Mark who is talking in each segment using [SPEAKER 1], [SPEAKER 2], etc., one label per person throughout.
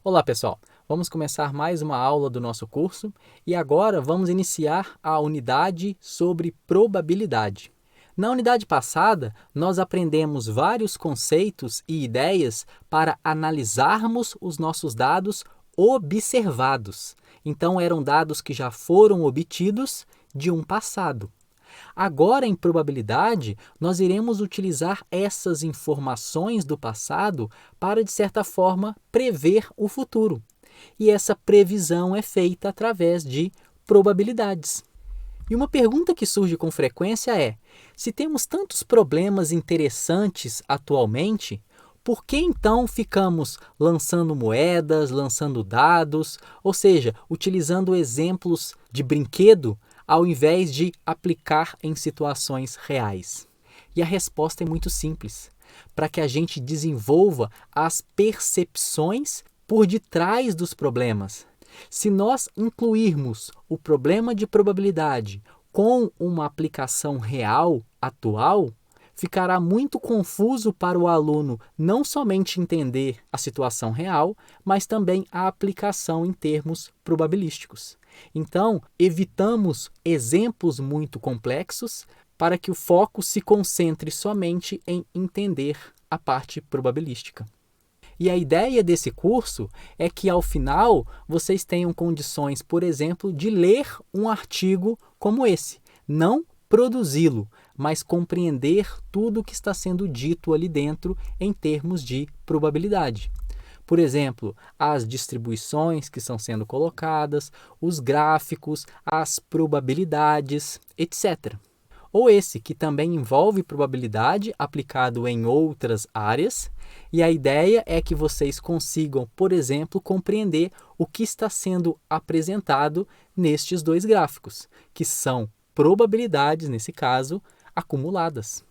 [SPEAKER 1] Olá, pessoal! Vamos começar mais uma aula do nosso curso e agora vamos iniciar a unidade sobre probabilidade. Na unidade passada, nós aprendemos vários conceitos e ideias para analisarmos os nossos dados observados. Então, eram dados que já foram obtidos de um passado. Agora, em probabilidade, nós iremos utilizar essas informações do passado para, de certa forma, prever o futuro. E essa previsão é feita através de probabilidades. E uma pergunta que surge com frequência é: se temos tantos problemas interessantes atualmente, por que então ficamos lançando moedas, lançando dados, ou seja, utilizando exemplos de brinquedo ao invés de aplicar em situações reais? E a resposta é muito simples: para que a gente desenvolva as percepções por detrás dos problemas. Se nós incluirmos o problema de probabilidade com uma aplicação real, atual, ficará muito confuso para o aluno não somente entender a situação real, mas também a aplicação em termos probabilísticos. Então, evitamos exemplos muito complexos para que o foco se concentre somente em entender a parte probabilística. E a ideia desse curso é que, ao final, vocês tenham condições, por exemplo, de ler um artigo como esse. Não produzi-lo, mas compreender tudo o que está sendo dito ali dentro em termos de probabilidade. Por exemplo, as distribuições que estão sendo colocadas, os gráficos, as probabilidades, etc. Ou esse, que também envolve probabilidade aplicado em outras áreas, e a ideia é que vocês consigam, por exemplo, compreender o que está sendo apresentado nestes dois gráficos, que são probabilidades, nesse caso, acumuladas.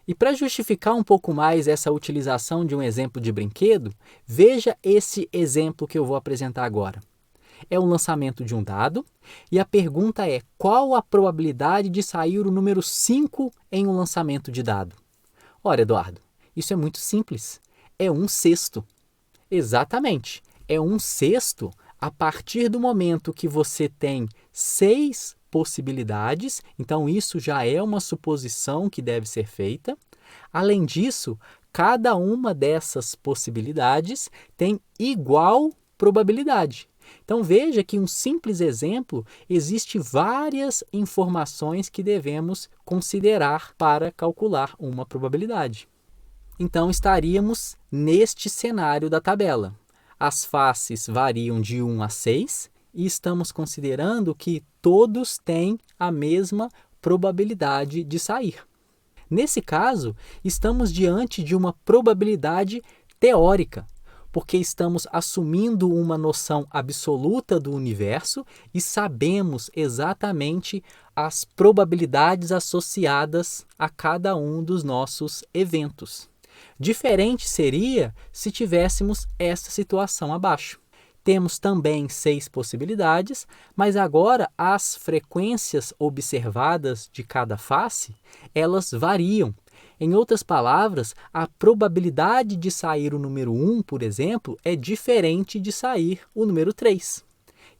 [SPEAKER 1] E para justificar um pouco mais essa utilização de um exemplo de brinquedo, veja esse exemplo que eu vou apresentar agora. É o lançamento de um dado e a pergunta é: qual a probabilidade de sair o número 5 em um lançamento de dado? Ora, Eduardo, isso é muito simples. É 1/6. Exatamente. É 1/6 a partir do momento que você tem 6 possibilidades. Então, isso já é uma suposição que deve ser feita. Além disso, cada uma dessas possibilidades tem igual probabilidade. Então, veja que um simples exemplo, existe várias informações que devemos considerar para calcular uma probabilidade. Então, estaríamos neste cenário da tabela. As faces variam de 1 a 6 e estamos considerando que todos têm a mesma probabilidade de sair. Nesse caso, estamos diante de uma probabilidade teórica, porque estamos assumindo uma noção absoluta do universo e sabemos exatamente as probabilidades associadas a cada um dos nossos eventos. Diferente seria se tivéssemos essa situação abaixo. Temos também 6 possibilidades, mas agora as frequências observadas de cada face, elas variam. Em outras palavras, a probabilidade de sair o número 1, por exemplo, é diferente de sair o número 3.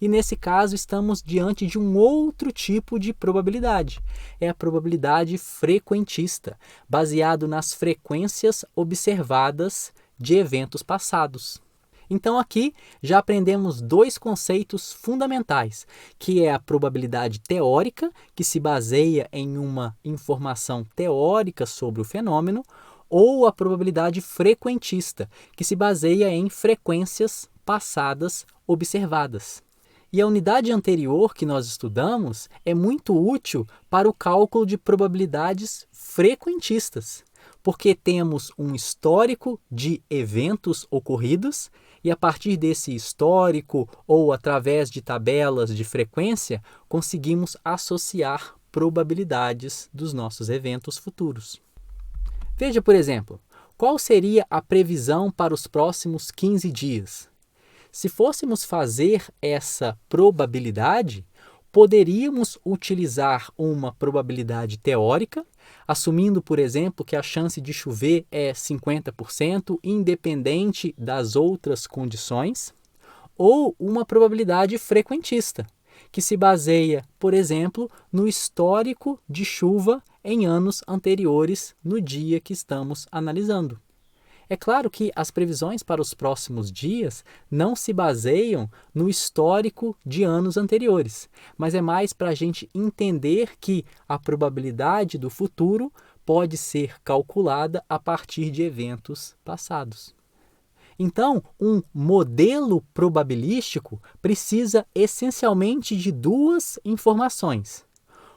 [SPEAKER 1] E nesse caso estamos diante de um outro tipo de probabilidade. É a probabilidade frequentista, baseado nas frequências observadas de eventos passados. Então aqui já aprendemos dois conceitos fundamentais, que é a probabilidade teórica, que se baseia em uma informação teórica sobre o fenômeno, ou a probabilidade frequentista, que se baseia em frequências passadas observadas. E a unidade anterior que nós estudamos é muito útil para o cálculo de probabilidades frequentistas, porque temos um histórico de eventos ocorridos e, a partir desse histórico ou através de tabelas de frequência, conseguimos associar probabilidades dos nossos eventos futuros. Veja, por exemplo, qual seria a previsão para os próximos 15 dias? Se fôssemos fazer essa probabilidade, poderíamos utilizar uma probabilidade teórica, assumindo, por exemplo, que a chance de chover é 50%, independente das outras condições. ou uma probabilidade frequentista, que se baseia, por exemplo, no histórico de chuva em anos anteriores no dia que estamos analisando. É claro que as previsões para os próximos dias não se baseiam no histórico de anos anteriores, mas é mais para a gente entender que a probabilidade do futuro pode ser calculada a partir de eventos passados. Então, um modelo probabilístico precisa essencialmente de duas informações.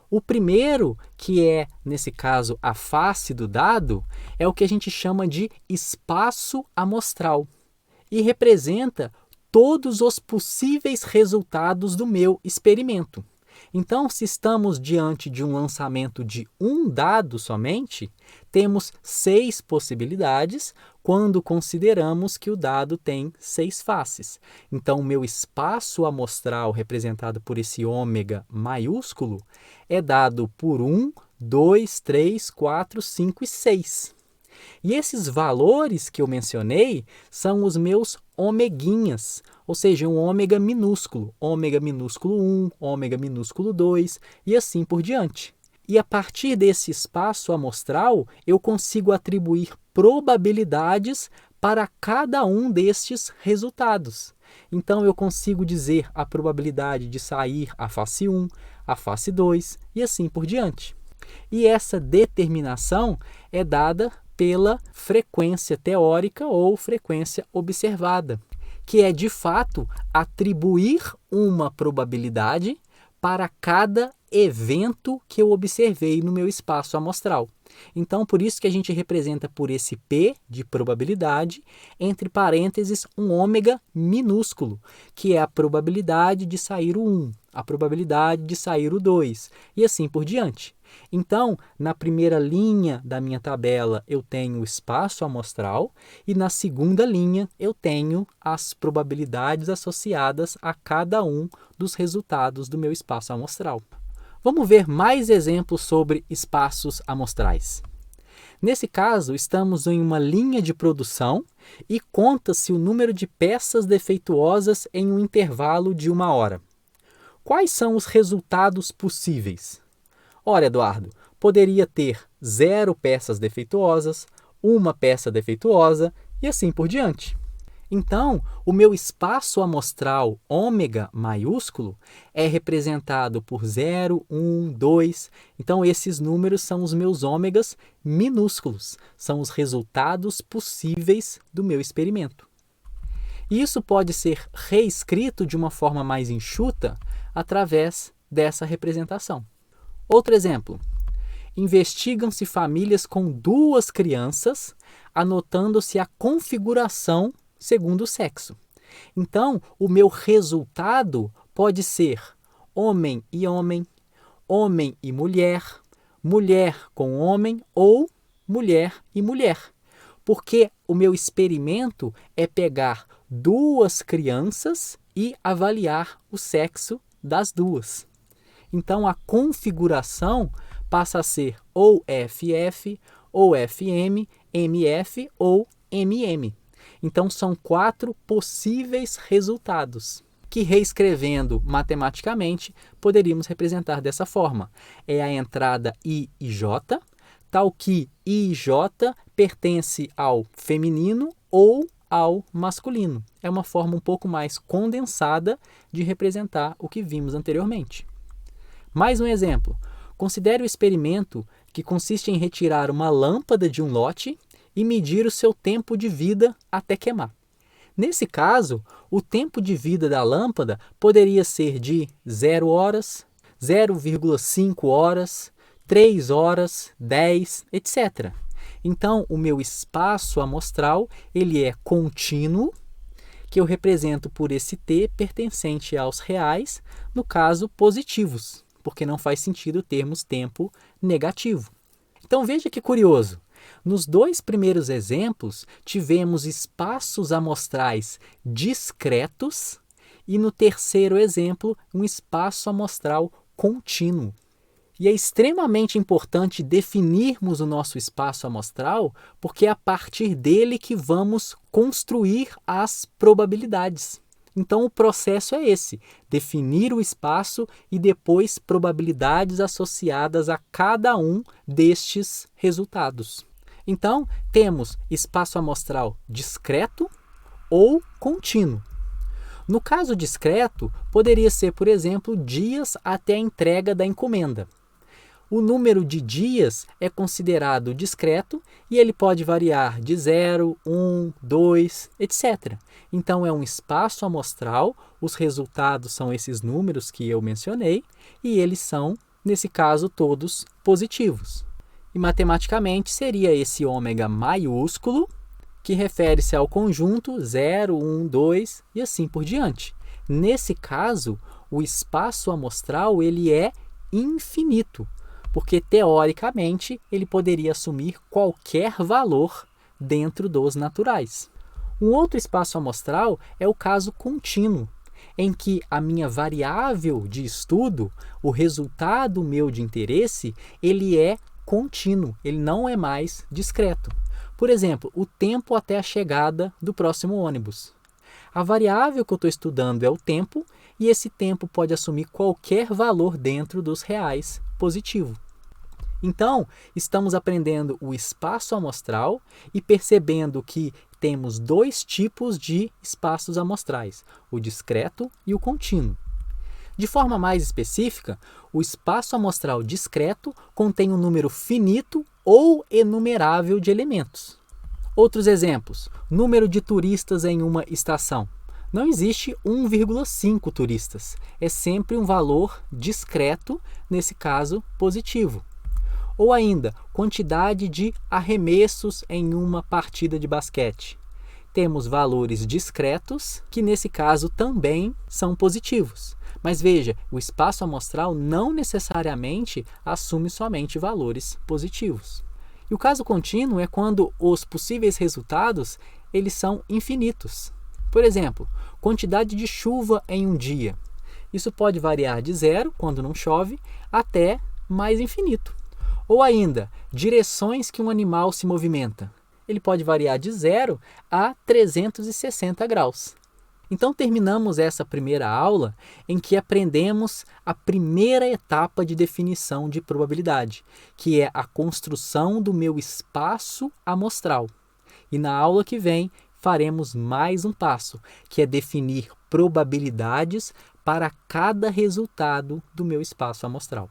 [SPEAKER 1] O primeiro, que é, nesse caso, a face do dado, é o que a gente chama de espaço amostral e representa todos os possíveis resultados do meu experimento. Então, se estamos diante de um lançamento de um dado somente, temos 6 possibilidades quando consideramos que o dado tem 6 faces. Então, o meu espaço amostral, representado por esse ômega maiúsculo, é dado por 1, 2, 3, 4, 5 e 6. E esses valores que eu mencionei são os meus omeguinhas, ou seja, um ômega minúsculo 1, ômega minúsculo 2 e assim por diante. E a partir desse espaço amostral, eu consigo atribuir probabilidades para cada um destes resultados. Então, eu consigo dizer a probabilidade de sair a face 1, a face 2 e assim por diante. E essa determinação é dada pela frequência teórica ou frequência observada, que é, de fato, atribuir uma probabilidade para cada evento que eu observei no meu espaço amostral. Então, por isso que a gente representa por esse P de probabilidade, entre parênteses, um ômega minúsculo, que é a probabilidade de sair o 1, a probabilidade de sair o 2, e assim por diante. Então, na primeira linha da minha tabela, eu tenho o espaço amostral e na segunda linha eu tenho as probabilidades associadas a cada um dos resultados do meu espaço amostral. Vamos ver mais exemplos sobre espaços amostrais. Nesse caso, estamos em uma linha de produção e conta-se o número de peças defeituosas em um intervalo de 1 hora. Quais são os resultados possíveis? Ora, Eduardo, poderia ter 0 peças defeituosas, 1 peça defeituosa e assim por diante. Então, o meu espaço amostral ômega maiúsculo é representado por 0, 1, 2. Então, esses números são os meus ômegas minúsculos, são os resultados possíveis do meu experimento. E isso pode ser reescrito de uma forma mais enxuta através dessa representação. Outro exemplo. Investigam-se famílias com 2 crianças, anotando-se a configuração segundo o sexo. Então, o meu resultado pode ser homem e homem, homem e mulher, mulher com homem ou mulher e mulher. Porque o meu experimento é pegar 2 crianças e avaliar o sexo das 2. Então, a configuração passa a ser ou FF, ou FM, MF ou MM. Então, são 4 possíveis resultados, que reescrevendo matematicamente, poderíamos representar dessa forma. É a entrada I e J, tal que I e J pertence ao feminino ou ao masculino. É uma forma um pouco mais condensada de representar o que vimos anteriormente. Mais um exemplo. Considere o experimento que consiste em retirar uma lâmpada de um lote e medir o seu tempo de vida até queimar. Nesse caso, o tempo de vida da lâmpada poderia ser de 0 horas, 0,5 horas, 3 horas, 10, etc. Então, o meu espaço amostral ele é contínuo, que eu represento por esse T pertencente aos reais, no caso positivos, porque não faz sentido termos tempo negativo. Então veja que curioso, nos 2 primeiros exemplos tivemos espaços amostrais discretos e no terceiro exemplo um espaço amostral contínuo. E é extremamente importante definirmos o nosso espaço amostral, porque é a partir dele que vamos construir as probabilidades. Então, o processo é esse: definir o espaço e depois probabilidades associadas a cada um destes resultados. Então, temos espaço amostral discreto ou contínuo. No caso discreto, poderia ser, por exemplo, dias até a entrega da encomenda. O número de dias é considerado discreto e ele pode variar de 0, 1, 2, etc. Então é um espaço amostral, os resultados são esses números que eu mencionei e eles são, nesse caso, todos positivos. E matematicamente seria esse ômega maiúsculo, que refere-se ao conjunto 0, 1, 2 e assim por diante. Nesse caso, o espaço amostral ele é infinito, porque teoricamente ele poderia assumir qualquer valor dentro dos naturais. Um outro espaço amostral é o caso contínuo, em que a minha variável de estudo, o resultado meu de interesse, ele é contínuo, ele não é mais discreto. Por exemplo, o tempo até a chegada do próximo ônibus. A variável que eu estou estudando é o tempo, e esse tempo pode assumir qualquer valor dentro dos reais positivo. Então, estamos aprendendo o espaço amostral e percebendo que temos dois tipos de espaços amostrais, o discreto e o contínuo. De forma mais específica, o espaço amostral discreto contém um número finito ou enumerável de elementos. Outros exemplos: número de turistas em uma estação. Não existe 1,5 turistas, é sempre um valor discreto, nesse caso positivo. Ou ainda, quantidade de arremessos em uma partida de basquete. Temos valores discretos, que nesse caso também são positivos. Mas veja, o espaço amostral não necessariamente assume somente valores positivos. E o caso contínuo é quando os possíveis resultados eles são infinitos. Por exemplo, quantidade de chuva em um dia. Isso pode variar de 0, quando não chove, até mais infinito. Ou ainda, direções que um animal se movimenta. Ele pode variar de 0 a 360 graus. Então terminamos essa primeira aula em que aprendemos a primeira etapa de definição de probabilidade, que é a construção do meu espaço amostral. E na aula que vem faremos mais um passo, que é definir probabilidades para cada resultado do meu espaço amostral.